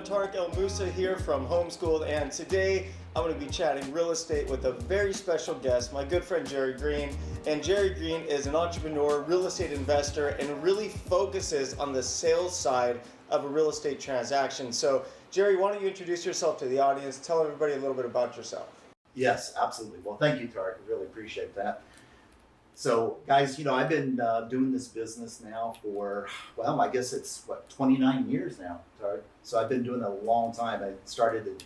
everyone, Tarek El Musa here from Homeschooled, and today I'm going to be chatting real estate with a very special guest, my good friend Jerry Green. And Jerry Green is an entrepreneur, real estate investor, and really focuses on the sales side of a real estate transaction. So Jerry, why don't you introduce yourself to the audience, tell everybody a little bit about yourself. Yes, absolutely. Well, thank you, Tarek. I really appreciate that. So, guys, I've been doing this business now for, well, I guess it's, 29 years now, Tarek. So I've been doing it a long time. I started in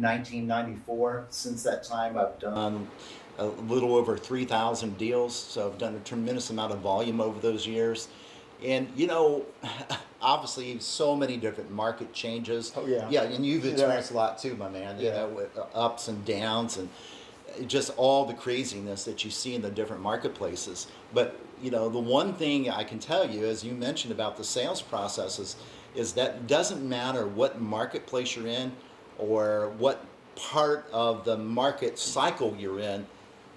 1994. Since that time, I've done a little over 3,000 deals. So I've done a tremendous amount of volume over those years. And, obviously, so many different market changes. Oh, yeah. Yeah, and you've experienced a lot too, my man, with ups and downs and just all the craziness that you see in the different marketplaces. But the one thing I can tell you, as you mentioned about the sales processes, is that it doesn't matter what marketplace you're in or what part of the market cycle you're in.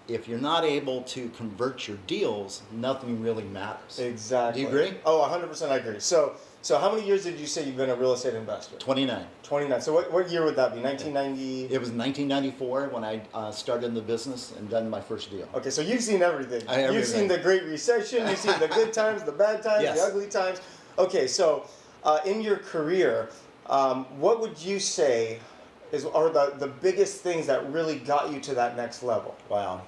If you're not able to convert your deals, nothing really matters. Exactly. Do you agree? Oh, 100% I agree. So how many years did you say you've been a real estate investor? 29. 29. So what year would that be? 1990? It was 1994 when I started in the business and done my first deal. Okay, so you've seen everything. Everything. You've seen the Great Recession, you've seen the good times, the bad times, Yes. the ugly times. Okay, so in your career, what would you say are the biggest things that really got you to that next level? Wow.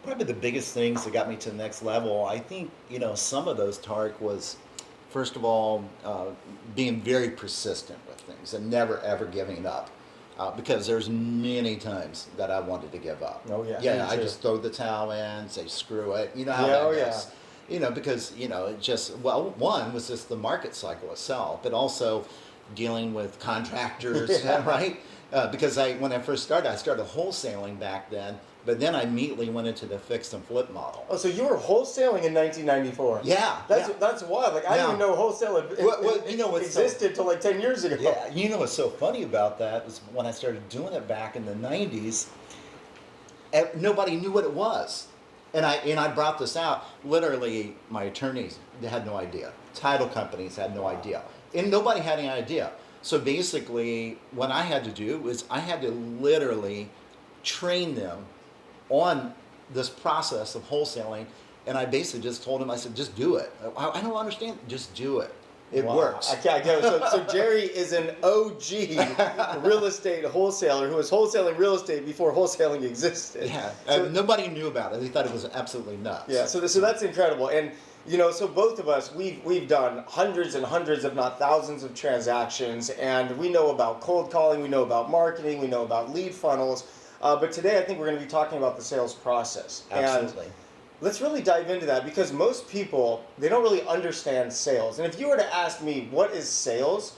Probably the biggest things that got me to the next level, I think, some of those, Tarek, was, first of all, being very persistent with things and never, ever giving up. Because there's many times that I wanted to give up. Oh, yeah. Yeah, I just throw the towel in, say, screw it. You know how that goes. Because, it just, one was just the market cycle itself, but also dealing with contractors, right? Because when I first started, I started wholesaling back then, but then I immediately went into the fix and flip model. Oh, so you were wholesaling in 1994? Yeah. That's wild. Like, I didn't even know wholesale existed till like 10 years ago. Yeah, what's so funny about that is when I started doing it back in the 90s, nobody knew what it was. And I brought this out, literally my attorneys, they had no idea. Title companies had no idea. And nobody had any idea. So basically, what I had to do was I had to literally train them on this process of wholesaling. And I basically just told them, I said, just do it. I don't understand, just do it. It works. I get it. So Jerry is an OG real estate wholesaler who was wholesaling real estate before wholesaling existed. Yeah, so, nobody knew about it. They thought it was absolutely nuts. Yeah, so that's incredible. And so both of us, we've done hundreds and hundreds, if not thousands of transactions, and we know about cold calling, we know about marketing, we know about lead funnels, but today I think we're going to be talking about the sales process. Absolutely. And let's really dive into that because most people, they don't really understand sales. And if you were to ask me, what is sales?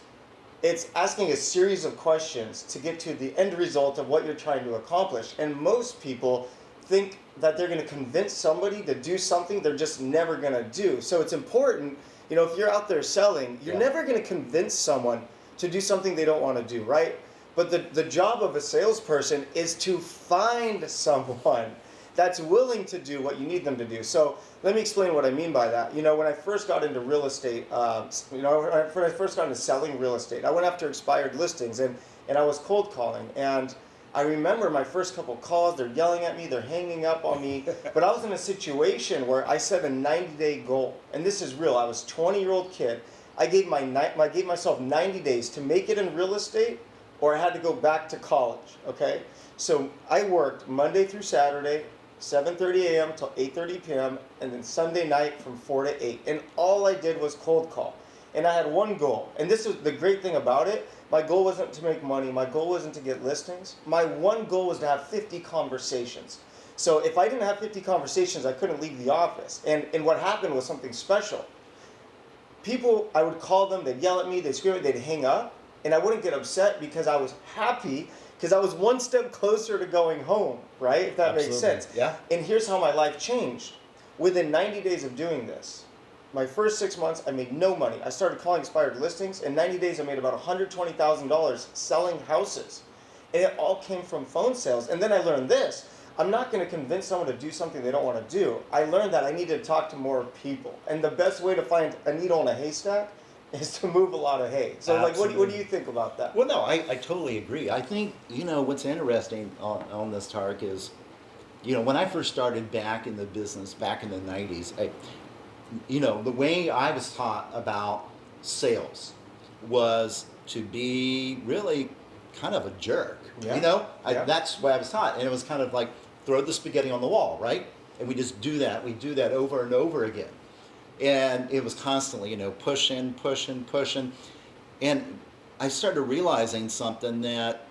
It's asking a series of questions to get to the end result of what you're trying to accomplish. And most people think that they're going to convince somebody to do something they're just never going to do. So it's important, if you're out there selling, you're never going to convince someone to do something they don't want to do, right? But the job of a salesperson is to find someone that's willing to do what you need them to do. So let me explain what I mean by that. When I first got into real estate, when I first got into selling real estate, I went after expired listings and I was cold calling. And I remember my first couple calls, they're yelling at me, they're hanging up on me. But I was in a situation where I set a 90-day goal. And this is real. I was a 20-year-old kid. I gave myself 90 days to make it in real estate, or I had to go back to college, okay? So I worked Monday through Saturday, 7:30 a.m. till 8:30 p.m., and then Sunday night from 4 to 8. And all I did was cold call. And I had one goal. And this was the great thing about it. My goal wasn't to make money. My goal wasn't to get listings. My one goal was to have 50 conversations. So if I didn't have 50 conversations, I couldn't leave the office. And what happened was something special. People, I would call them, they'd yell at me, they'd scream, they'd hang up. And I wouldn't get upset because I was happy because I was one step closer to going home, right? If that makes sense. Yeah. And here's how my life changed. Within 90 days of doing this, my first 6 months, I made no money. I started calling expired listings. In 90 days, I made about $120,000 selling houses. And it all came from phone sales. And then I learned this. I'm not going to convince someone to do something they don't want to do. I learned that I need to talk to more people. And the best way to find a needle in a haystack is to move a lot of hay. So like, what do Absolutely. you think about that? Well, no, I totally agree. I think, what's interesting on this, Tarek, is, when I first started back in the business back in the 90s, the way I was taught about sales was to be really kind of a jerk. Yeah. Yeah. That's what I was taught. And it was kind of like throw the spaghetti on the wall, right? And we just do that. We do that over and over again. And it was constantly, pushing, pushing, pushing. And I started realizing something that,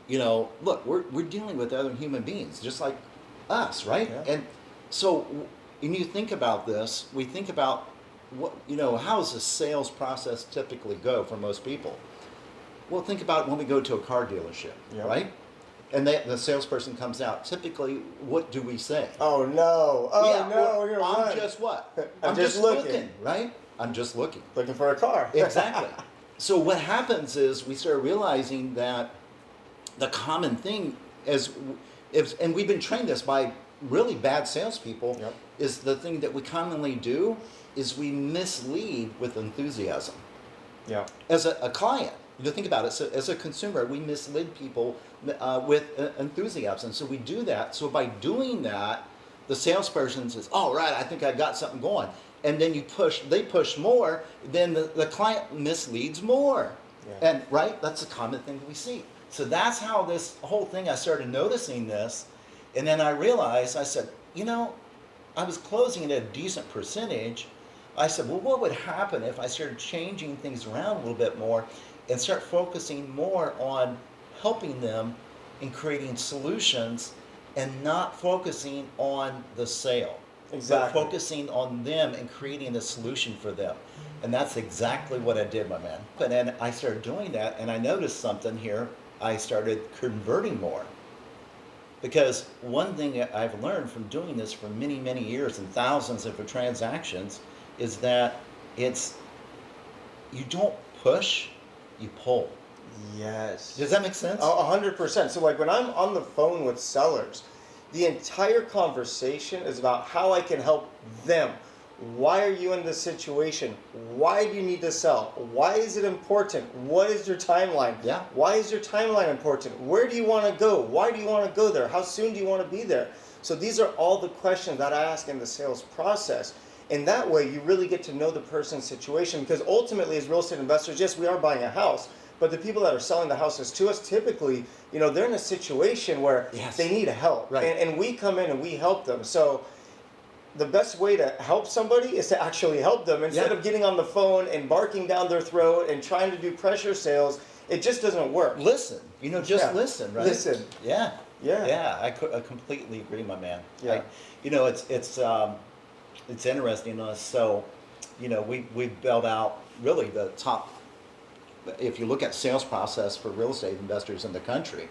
look, we're dealing with other human beings just like us, right? Yeah. And so when you think about this, we think about what, how does the sales process typically go for most people? Well, think about when we go to a car dealership, Yeah. right? And the salesperson comes out. Typically, what do we say? Oh no! Oh Yeah, no! well, We're gonna I'm run. just what? I'm just looking. right? I'm just looking. Looking for a car. Exactly. So what happens is we start realizing that the common thing and we've been trained this by really bad salespeople, Yep. is the thing that we commonly do is we mislead with enthusiasm. Yeah. As a client, think about it. So as a consumer, we mislead people with enthusiasm. So we do that. So by doing that, the salesperson says, "Oh, right, I think I got something going." And then they push more, then the client misleads more. Yeah. And right, that's a common thing we see. So that's how this whole thing, I started noticing this. And then I realized, I said, I was closing at a decent percentage. I said, well, what would happen if I started changing things around a little bit more and start focusing more on helping them in creating solutions and not focusing on the sale? Exactly. But focusing on them and creating a solution for them. And that's exactly what I did, my man. And then I started doing that, and I noticed something here. I started converting more. Because one thing that I've learned from doing this for many, many years and thousands of transactions is that you don't push, you pull. Yes. Does that make sense? 100%. So like when I'm on the phone with sellers, the entire conversation is about how I can help them. Why are you in this situation? Why do you need to sell? Why is it important? What is your timeline? Yeah. Why is your timeline important? Where do you want to go? Why do you want to go there? How soon do you want to be there? So these are all the questions that I ask in the sales process. And that way you really get to know the person's situation, because ultimately as real estate investors, yes, we are buying a house, but the people that are selling the houses to us typically, they're in a situation where Yes. they need help. Right. And we come in and we help them. So the best way to help somebody is to actually help them instead Yeah. of getting on the phone and barking down their throat and trying to do pressure sales. It just doesn't work. Listen. Just Yeah. listen, right? Listen. Yeah. Yeah. Yeah, I completely agree, my man. Yeah. It's interesting to us. So, we built out really the top. If you look at sales process for real estate investors in the country,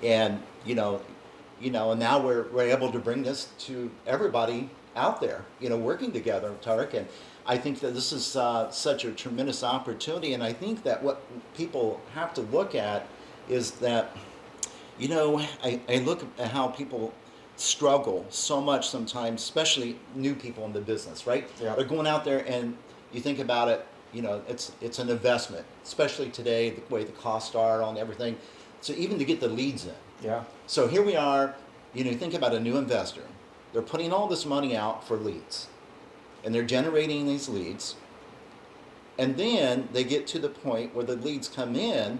and and now we're able to bring this to everybody out there, working together, Tarek. And I think that this is such a tremendous opportunity. And I think that what people have to look at is that, I look at how people struggle so much sometimes, especially new people in the business, right? Yeah. They're going out there, and you think about it, it's an investment, especially today, the way the costs are on everything. So even to get the leads in. Yeah. So here we are, think about a new investor. They're putting all this money out for leads, and they're generating these leads. And then they get to the point where the leads come in,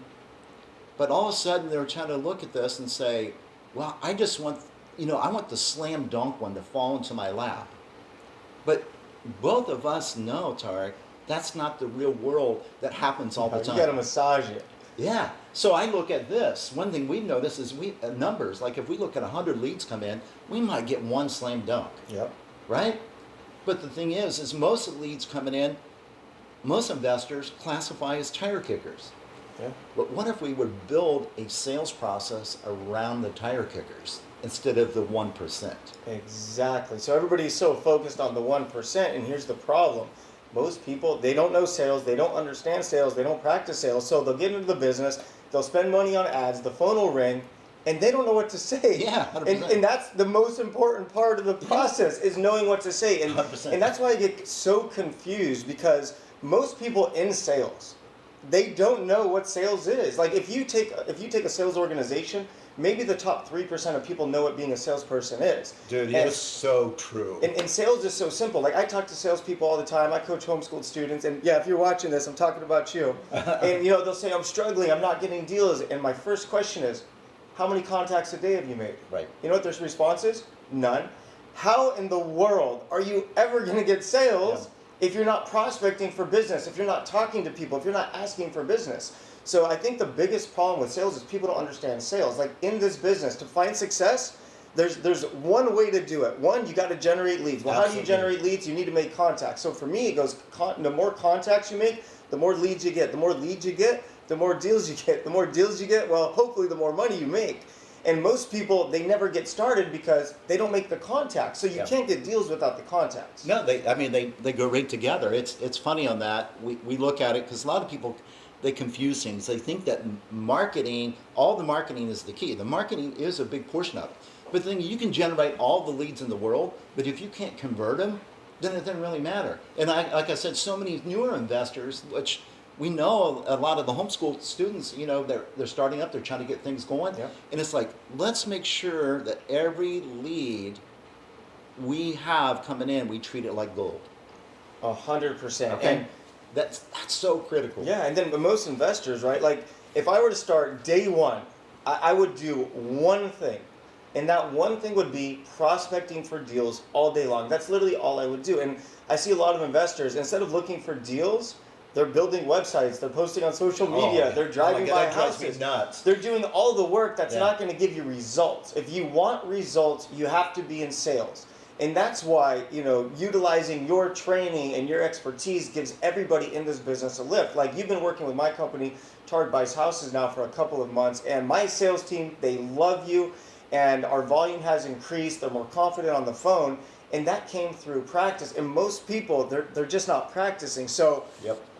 but all of a sudden they're trying to look at this and say, well, I just want, I want the slam dunk one to fall into my lap. But both of us know, Tarek, that's not the real world that happens all the time. You got to massage it. Yeah. So I look at this. One thing we notice is numbers. Like if we look at 100 leads come in, we might get one slam dunk. Yep. Right? But the thing is most of the leads coming in, most investors classify as tire kickers. Yeah. But what if we would build a sales process around the tire kickers instead of the 1%? Exactly. So everybody's so focused on the 1%, and here's the problem. Most people, they don't know sales, they don't understand sales, they don't practice sales, so they'll get into the business, they'll spend money on ads, the phone will ring, and they don't know what to say. Yeah, 100%. And that's the most important part of the process, is knowing what to say. And 100%. and that's why I get so confused, because most people in sales, they don't know what sales is. Like if you take a sales organization, maybe the top 3% of people know what being a salesperson is. Dude, that's so true. And sales is so simple. Like I talk to salespeople all the time. I coach homeschooled students, and yeah, if you're watching this, I'm talking about you. And they'll say, I'm struggling, I'm not getting deals. And my first question is, how many contacts a day have you made? Right. You know what their response is? None. How in the world are you ever going to get sales if you're not prospecting for business, if you're not talking to people, if you're not asking for business? So I think the biggest problem with sales is people don't understand sales. Like in this business, to find success, there's one way to do it. One, you got to generate leads. Well, Absolutely. How do you generate leads? You need to make contacts. So for me, it goes, the more contacts you make, the more leads you get. The more leads you get, the more deals you get. The more deals you get, well, hopefully the more money you make. And most people, they never get started because they don't make the contacts. So you can't get deals without the contacts. No, they go right together. It's funny on that. We look at it because a lot of people, they confuse things. They think that marketing, all the marketing is the key. The marketing is a big portion of it. But the thing, you can generate all the leads in the world, but if you can't convert them, then it doesn't really matter. And like I said, so many newer investors, which we know a lot of the homeschool students, they're starting up, they're trying to get things going. Yep. And it's like, let's make sure that every lead we have coming in, we treat it like gold. 100%. Okay. And that's so critical. yeah, and then most investors, right? Like if I were to start day one, I would do one thing. And that one thing would be prospecting for deals all day long. That's literally all I would do. And I see a lot of investors, instead of looking for deals, they're building websites, they're posting on social media, they're driving by that drives me houses. nuts. They're doing all the work that's not going to give you results. If you want results, you have to be in sales. And that's why, utilizing your training and your expertise gives everybody in this business a lift. Like you've been working with my company, Tard Buys Houses, now for a couple of months, and my sales team, they love you, and our volume has increased, they're more confident on the phone, and that came through practice. And most people, they're just not practicing. So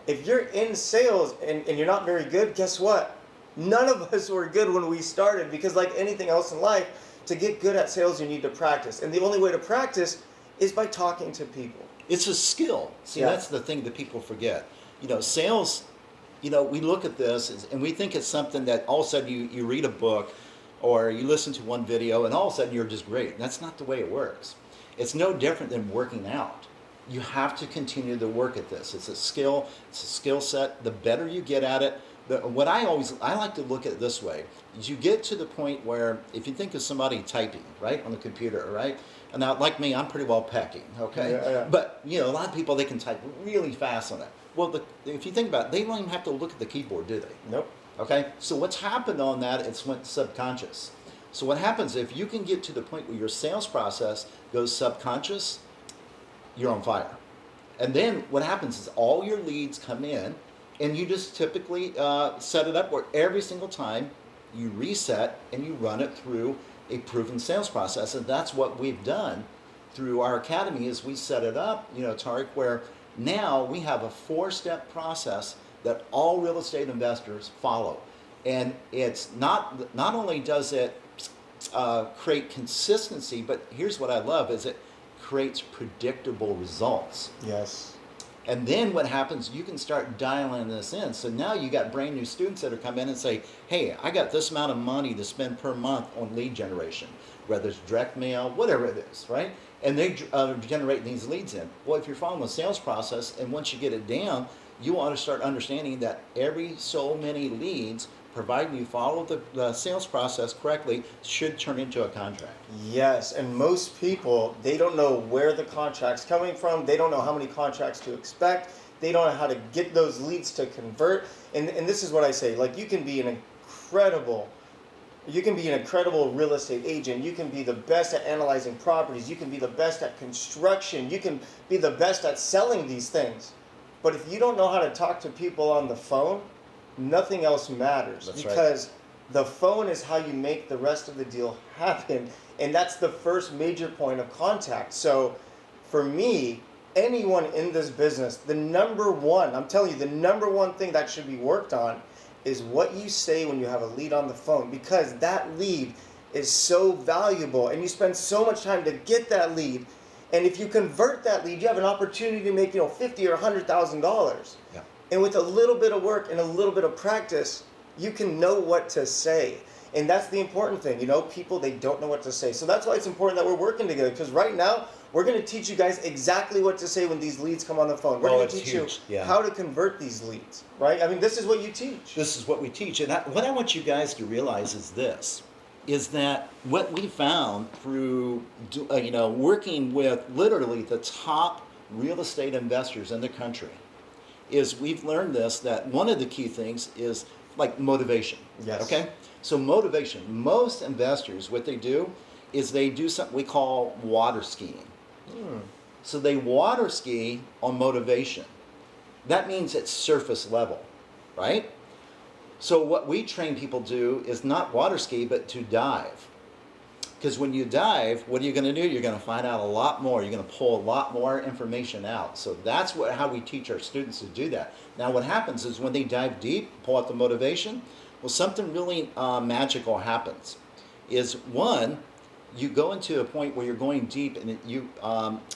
if you're in sales and you're not very good, guess what? None of us were good when we started, because like anything else in life, to get good at sales, you need to practice. And the only way to practice is by talking to people. It's a skill. See, that's the thing that people forget. Sales, we look at this and we think it's something that all of a sudden you read a book or you listen to one video and all of a sudden you're just great. That's not the way it works. It's no different than working out. You have to continue to work at this. It's a skill. It's a skill set. The better you get at it, what I like to look at it this way, is you get to the point where if you think of somebody typing, right, on the computer, right? And now, like me, I'm pretty well pecking, okay? Yeah. But, a lot of people, they can type really fast on it. Well, if you think about it, they don't even have to look at the keyboard, do they? Nope. Okay? So what's happened on that, it's went subconscious. So what happens, if you can get to the point where your sales process goes subconscious, you're on fire. And then what happens is all your leads come in, and you just typically set it up where every single time you reset and you run it through a proven sales process. And that's what we've done through our academy, is we set it up, Tariq, where now we have a 4-step process that all real estate investors follow. And it's not only does it create consistency, but here's what I love is it creates predictable results. Yes. And then what happens, you can start dialing this in. So now you got brand new students that are come in and say, hey, I got this amount of money to spend per month on lead generation, whether it's direct mail, whatever it is, right? And they generate these leads in. Well, if you're following the sales process, and once you get it down, you want to start understanding that every so many leads, providing you follow the sales process correctly, should turn into a contract. Yes, and most people, they don't know where the contract's coming from. They don't know how many contracts to expect. They don't know how to get those leads to convert. And this is what I say, like you can be an incredible real estate agent. You can be the best at analyzing properties. You can be the best at construction. You can be the best at selling these things. But if you don't know how to talk to people on the phone, nothing else matters. That's because right. The phone is how you make the rest of the deal happen. And that's the first major point of contact. So for me, anyone in this business, the number one thing that should be worked on is what you say when you have a lead on the phone, because that lead is so valuable and you spend so much time to get that lead. And if you convert that lead, you have an opportunity to make, $50 or $100,000. Yeah. And with a little bit of work and a little bit of practice, you can know what to say. And that's the important thing. People, they don't know what to say. So that's why it's important that we're working together, because right now we're going to teach you guys exactly what to say when these leads come on the phone. We're going to teach you how to convert these leads, right? I mean, this is what you teach. This is what we teach. And what I want you guys to realize is this, is that what we found through working with literally the top real estate investors in the country is we've learned this, that one of the key things is like motivation. Yes. Okay? So motivation. Most investors, what they do is they do something we call water skiing. So they water ski on motivation. That means it's surface level, right? So what we train people to do is not water ski, but to dive. Because when you dive, what are you going to do? You're going to find out a lot more. You're going to pull a lot more information out. So that's how we teach our students to do that. Now what happens is when they dive deep, pull out the motivation, well, something really magical happens. Is one, you go into a point where you're going deep, and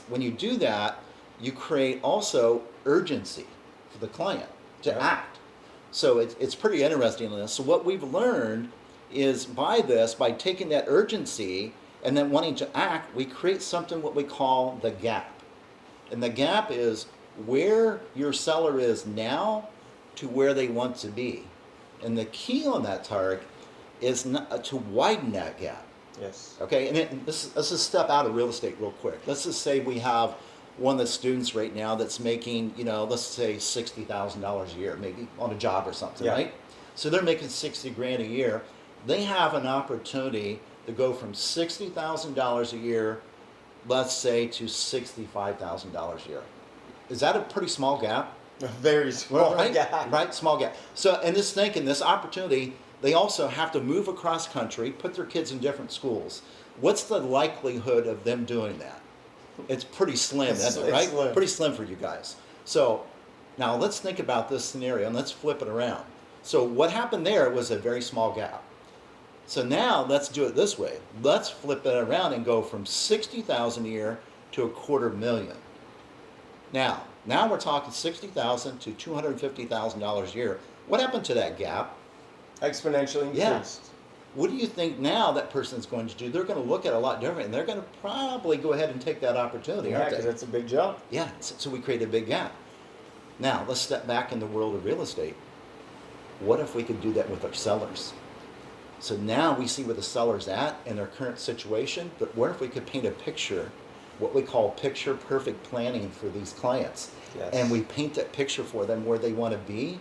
when you do that, you create also urgency for the client to act. So it's pretty interesting in this. So what we've learned is by taking that urgency and then wanting to act, we create something what we call the gap. And the gap is where your seller is now to where they want to be. And the key on that, Tarek, is to widen that gap. Yes. Okay, and let's just step out of real estate real quick. Let's just say we have one of the students right now that's making, let's say $60,000 a year, maybe on a job or something, right? So they're making $60,000 a year. They have an opportunity to go from $60,000 a year, let's say, to $65,000 a year. Is that a pretty small gap? A very small gap. Right, small gap. So, and this opportunity, they also have to move across country, put their kids in different schools. What's the likelihood of them doing that? It's pretty slim, isn't it, right? Slim. Pretty slim for you guys. So now let's think about this scenario and let's flip it around. So what happened there was a very small gap. So now let's do it this way. Let's flip it around and go from $60,000 a year to $250,000. Now we're talking $60,000 to $250,000 a year. What happened to that gap? Exponentially increased. Yeah. What do you think now that person's going to do? They're going to look at it a lot different, and they're going to probably go ahead and take that opportunity, aren't they? because it's a big jump. Yeah, so we create a big gap. Now, let's step back in the world of real estate. What if we could do that with our sellers? So now we see where the seller's at in their current situation, but what if we could paint a picture, what we call picture perfect planning for these clients? Yes. And we paint that picture for them where they want to be.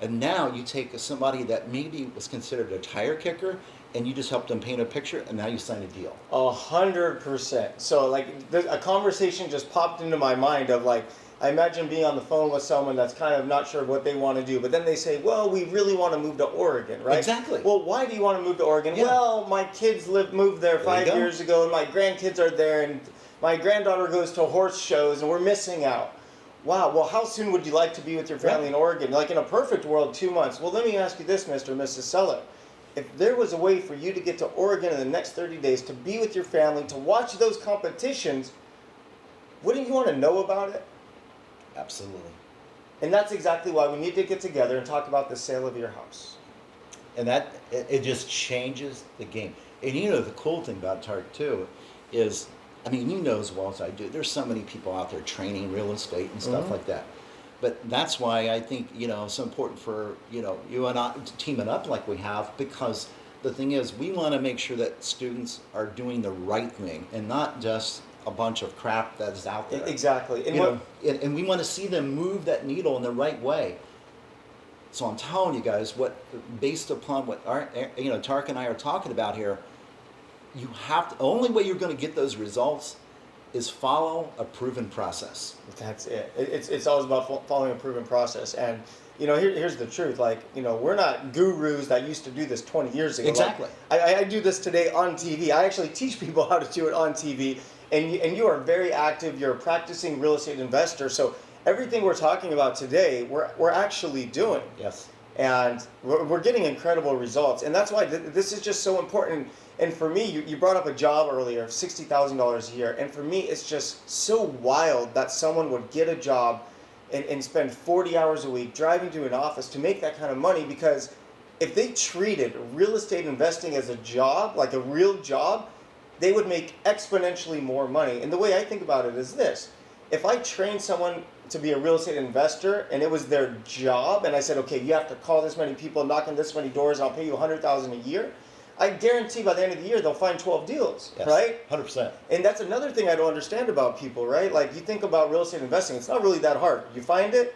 And now you take somebody that maybe was considered a tire kicker, and you just help them paint a picture, and now you sign a deal. 100%. So a conversation just popped into my mind of I imagine being on the phone with someone that's kind of not sure what they want to do, but then they say, well, we really want to move to Oregon, right? Exactly. Well, why do you want to move to Oregon? Yeah. Well, my kids moved there 5 years ago, and my grandkids are there, and my granddaughter goes to horse shows, and we're missing out. Wow, well, how soon would you like to be with your family in Oregon? Like in a perfect world, 2 months. Well, let me ask you this, Mr. and Mrs. Seller. If there was a way for you to get to Oregon in the next 30 days, to be with your family, to watch those competitions, wouldn't you want to know about it? Absolutely. And that's exactly why we need to get together and talk about the sale of your house. And that, it just changes the game. And the cool thing about Tarek too is, you know as well as I do, there's so many people out there training real estate and stuff like that. But that's why I think, it's so important for, you and I teaming up like we have, because the thing is, we want to make sure that students are doing the right thing and not just a bunch of crap that's out there. Exactly. And we want to see them move that needle in the right way. So I'm telling you guys, based upon what Tarek and I are talking about here, you have to, the only way you're going to get those results is follow a proven process. That's it. It's always about following a proven process. And here's the truth. We're not gurus that used to do this 20 years ago. Exactly. I do this today on TV. I actually teach people how to do it on TV. And you are very active. You're a practicing real estate investor. So everything we're talking about today, we're actually doing. Yes. and we're getting incredible results. And that's why this is just so important. And for me, you brought up a job earlier of $60,000 a year, and for me, it's just so wild that someone would get a job and spend 40 hours a week driving to an office to make that kind of money, because if they treated real estate investing as a job, like a real job, they would make exponentially more money. And the way I think about it is this: if I trained someone to be a real estate investor and it was their job, and I said, okay, you have to call this many people, knock on this many doors, and I'll pay you $100,000 a year, I guarantee by the end of the year they'll find 12 deals, Yes, right? 100%. And that's another thing I don't understand about people, right? Like, you think about real estate investing, it's not really that hard. You find it,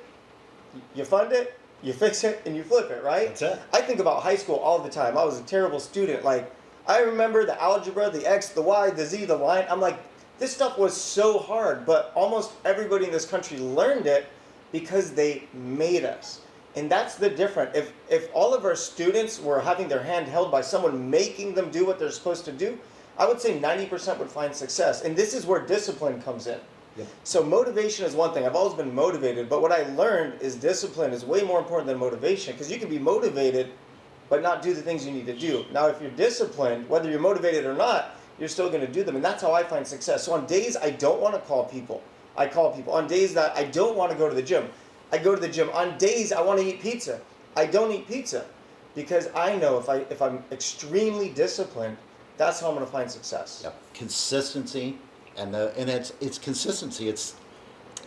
you fund it, you fix it, and you flip it, right? That's it. I think about high school all the time. I was a terrible student. Like, I remember the algebra, the X, the Y, the Z, the line. I'm like, this stuff was so hard, but almost everybody in this country learned it because they made us. And that's the difference. If all of our students were having their hand held by someone making them do what they're supposed to do, I would say 90% would find success. And this is where discipline comes in. Yep. So motivation is one thing. I've always been motivated, but what I learned is discipline is way more important than motivation, because you can be motivated but not do the things you need to do. Now, if you're disciplined, whether you're motivated or not, you're still going to do them. And that's how I find success. So on days I don't want to call people, I call people. On days that I don't want to go to the gym, I go to the gym. On days I want to eat pizza, I don't eat pizza, because I know if I'm extremely disciplined, that's how I'm going to find success. Yep. Consistency, and it's consistency. It's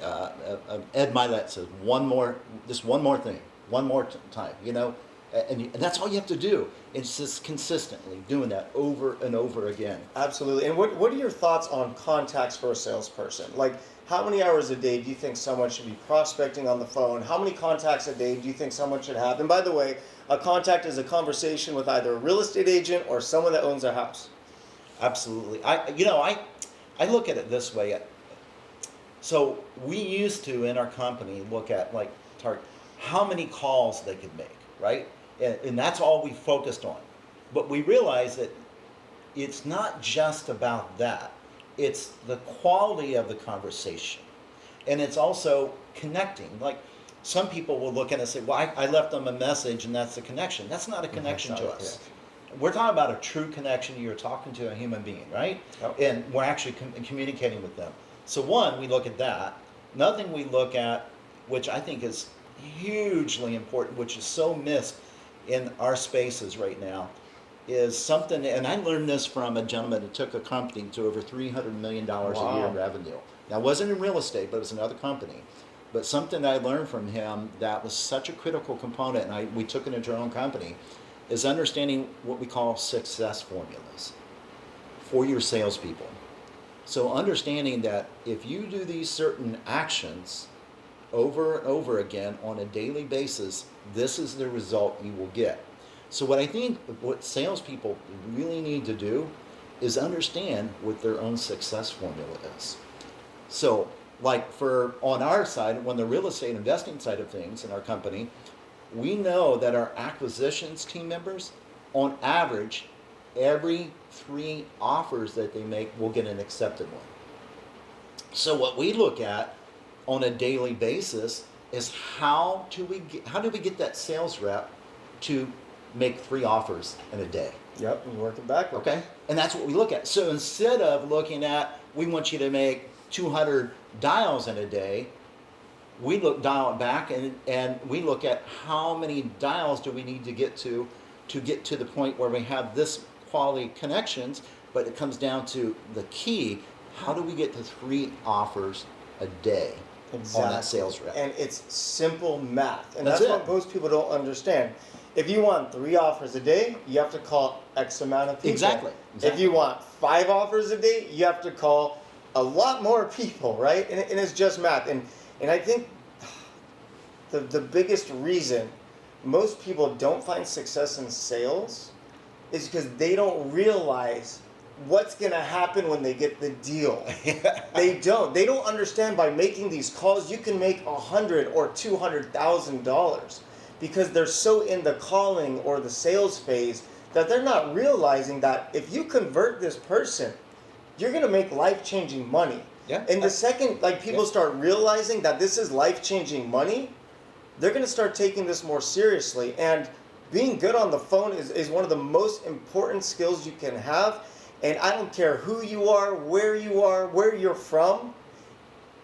Ed Milet says one more thing, one more time. And that's all you have to do. It's just consistently doing that over and over again. Absolutely. And what are your thoughts on contacts for a salesperson? Like, how many hours a day do you think someone should be prospecting on the phone? How many contacts a day do you think someone should have? And by the way, a contact is a conversation with either a real estate agent or someone that owns a house. Absolutely. I look at it this way. So we used to, in our company, look at, like, target how many calls they could make, right? And that's all we focused on. But we realized that it's not just about that. It's the quality of the conversation. And it's also connecting. Like, some people will look at it and say, well, I left them a message and that's the connection. That's not a connection to us. We're talking about a true connection. You're talking to a human being, right? Yep. And we're actually communicating with them. So one, we look at that. Another thing we look at, which I think is hugely important, which is so missed in our spaces right now, is something, and I learned this from a gentleman that took a company to over $300 million a year in revenue. Now, it wasn't in real estate, but it was another company. But something I learned from him that was such a critical component, and we took it into our own company, is understanding what we call success formulas for your salespeople. So understanding that if you do these certain actions over and over again on a daily basis, this is the result you will get. So what I think what salespeople really need to do is understand what their own success formula is. So, like, on our side, on the real estate investing side of things in our company, we know that our acquisitions team members, on average, every 3 offers that they make will get an accepted one. So what we look at on a daily basis is how do we get that sales rep to make 3 offers in a day? Yep, and work it backwards. Okay, and that's what we look at. So instead of looking at, we want you to make 200 dials in a day, we dial it back and we look at how many dials do we need to get to the point where we have this quality connections. But it comes down to the key: how do we get to 3 offers a day? Exactly. On that sales rep. And it's simple math. And That's that's it. what most people don't understand. If you want 3 offers a day, you have to call X amount of people. Exactly. If you want 5 offers a day, you have to call a lot more people, right? And it's just math. And I think the biggest reason most people don't find success in sales is because they don't realize what's going to happen when they get the deal. They don't understand by making these calls you can make $100,000 or $200,000, because they're so in the calling or the sales phase that they're not realizing that if you convert this person, you're going to make life-changing money. Yeah. And the second people start realizing that this is life-changing money, they're going to start taking this more seriously. And being good on the phone is one of the most important skills you can have. And I don't care who you are, where you're from,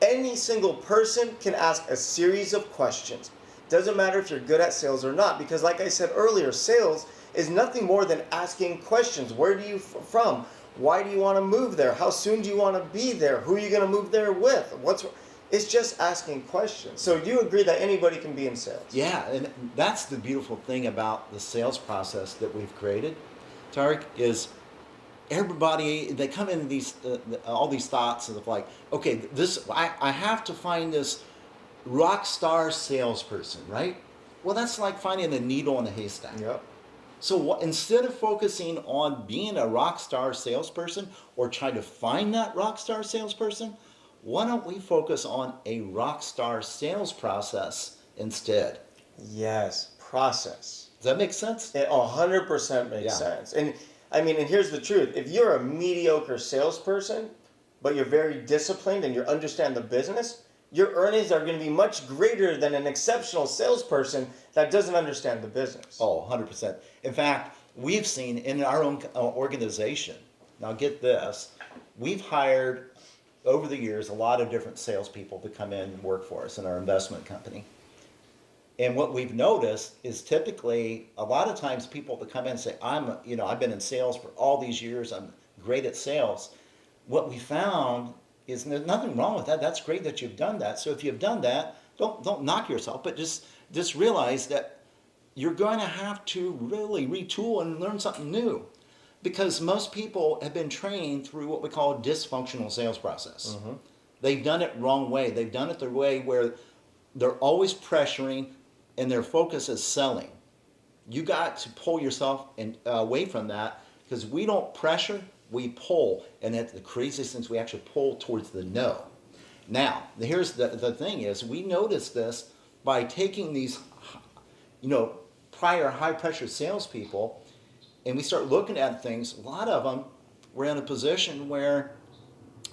any single person can ask a series of questions. Doesn't matter if you're good at sales or not, because like I said earlier, sales is nothing more than asking questions. Where do you from? Why do you want to move there? How soon do you want to be there? Who are you going to move there with? It's just asking questions. So do you agree that anybody can be in sales? Yeah, and that's the beautiful thing about the sales process that we've created, Tariq, is everybody, they come in these all these thoughts of like, okay, I have to find this rock star salesperson, right? Well, that's like finding a needle in a haystack. Yep. So instead of focusing on being a rock star salesperson or trying to find that rock star salesperson, why don't we focus on a rock star sales process instead? Yes, process. Does that make sense? It 100% makes sense. And I mean, and here's the truth. If you're a mediocre salesperson, but you're very disciplined and you understand the business, your earnings are going to be much greater than an exceptional salesperson that doesn't understand the business. Oh, 100%. In fact, we've seen in our own organization, now get this, we've hired over the years a lot of different salespeople to come in and work for us in our investment company. And what we've noticed is typically a lot of times people that come in and say, I've been in sales for all these years, I'm great at sales. What we found is there's nothing wrong with that. That's great that you've done that. So if you've done that, don't knock yourself, but just realize that you're going to have to really retool and learn something new. Because most people have been trained through what we call a dysfunctional sales process. Mm-hmm. They've done it wrong way. They've done it the way where they're always pressuring and their focus is selling. You got to pull yourself away from that, because we don't pressure, we pull. And that's the craziest thing, we actually pull towards the no. Now, here's the thing is, we noticed this by taking these, prior high pressure salespeople, and we start looking at things. A lot of them were in a position where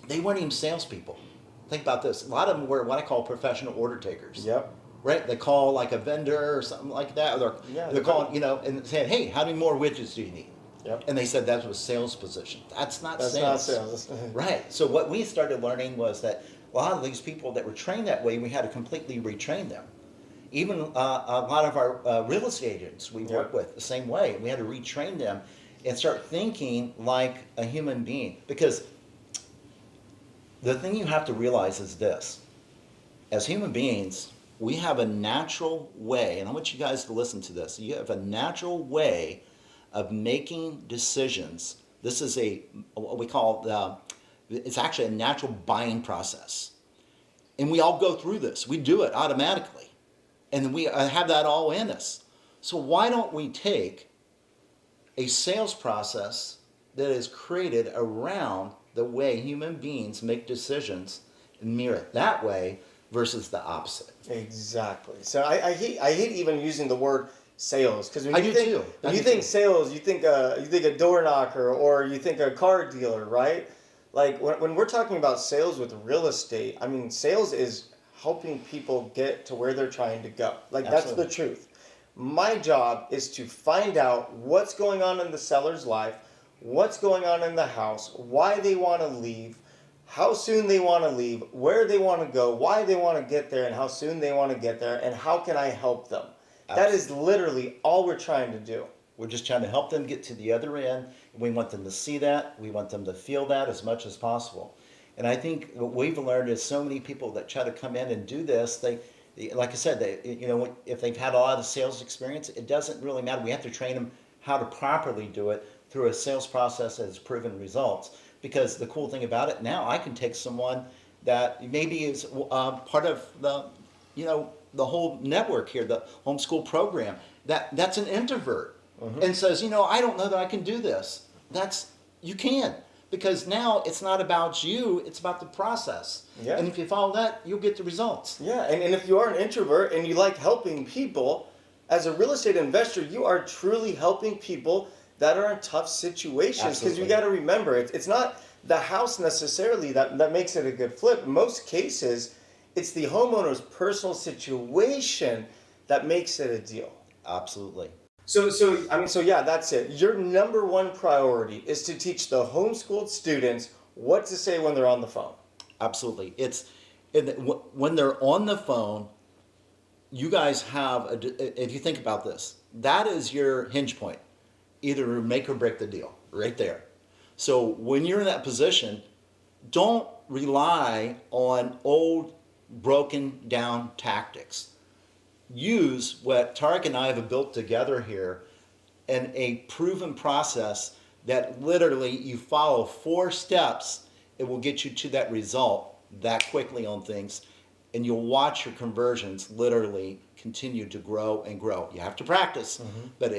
they weren't even salespeople. Think about this. A lot of them were what I call professional order takers. Yep. Right? They call like a vendor or something like that. Or they're calling, and saying, hey, how many more widgets do you need? Yep. And they said that was a sales position. That's not sales. That's not sales. Right. So what we started learning was that a lot of these people that were trained that way, we had to completely retrain them. Even a lot of our real estate agents we work with the same way. We had to retrain them and start thinking like a human being. Because the thing you have to realize is this. As human beings, we have a natural way, and I want you guys to listen to this. You have a natural way of making decisions. This is what we call, it's actually a natural buying process. And we all go through this. We do it automatically. And we have that all in us. So why don't we take a sales process that is created around the way human beings make decisions and mirror it that way versus the opposite? Exactly. So I hate even using the word sales, because when you think sales, you think a door knocker or you think a car dealer, right? Like when we're talking about sales with real estate, I mean, sales is helping people get to where they're trying to go. Like, Absolutely. That's the truth. My job is to find out what's going on in the seller's life, what's going on in the house, why they want to leave, how soon they want to leave, where they want to go, why they want to get there, and how soon they want to get there, and how can I help them. Absolutely. That is literally all we're trying to do. We're just trying to help them get to the other end. We want them to see that. We want them to feel that as much as possible. And I think what we've learned is so many people that try to come in and do this, they like I said, if they've had a lot of sales experience, it doesn't really matter. We have to train them how to properly do it through a sales process that has proven results. Because the cool thing about it, now I can take someone that maybe is part of the whole network here, the homeschool program, that's an introvert, and says, I don't know that I can do this. You can. Because now it's not about you, it's about the process. Yeah. And if you follow that, you'll get the results. Yeah, and if you are an introvert and you like helping people, as a real estate investor, you are truly helping people that are in tough situations. Because you got to remember, it's not the house necessarily that makes it a good flip. In most cases, it's the homeowner's personal situation that makes it a deal. Absolutely. So yeah, that's it. Your number one priority is to teach the homeschooled students what to say when they're on the phone. Absolutely. When they're on the phone, you guys have, if you think about this, that is your hinge point. Either make or break the deal right there. So when you're in that position, don't rely on old, broken down tactics. Use what Tarek and I have built together here and a proven process that literally you follow 4 steps. It will get you to that result that quickly on things, and you'll watch your conversions literally continue to grow and grow. You have to practice, but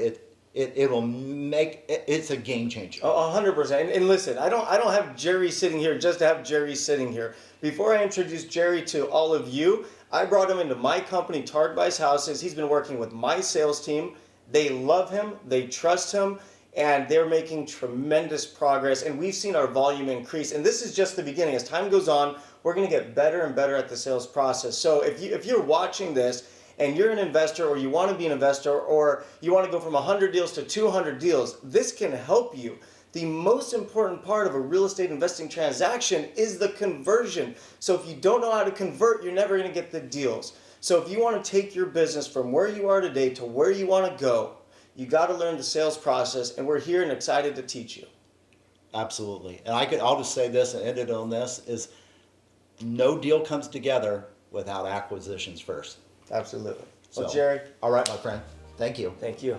it'll make it's a game changer. 100%. And listen, I don't have Jerry sitting here just to have Jerry sitting here. Before I introduce Jerry to all of you, I brought him into my company, Target Buys Houses. He's been working with my sales team. They love him, they trust him, and they're making tremendous progress. And we've seen our volume increase. And this is just the beginning. As time goes on, we're going to get better and better at the sales process. So if you're watching this and you're an investor, or you want to be an investor, or you want to go from 100 deals to 200 deals, this can help you. The most important part of a real estate investing transaction is the conversion. So if you don't know how to convert, you're never going to get the deals. So if you want to take your business from where you are today to where you want to go, you got to learn the sales process, and we're here and excited to teach you. Absolutely. And I'll just say this and end it on this is no deal comes together without acquisitions first. Absolutely. So, Well, Jerry. All right, my friend. Thank you. Thank you.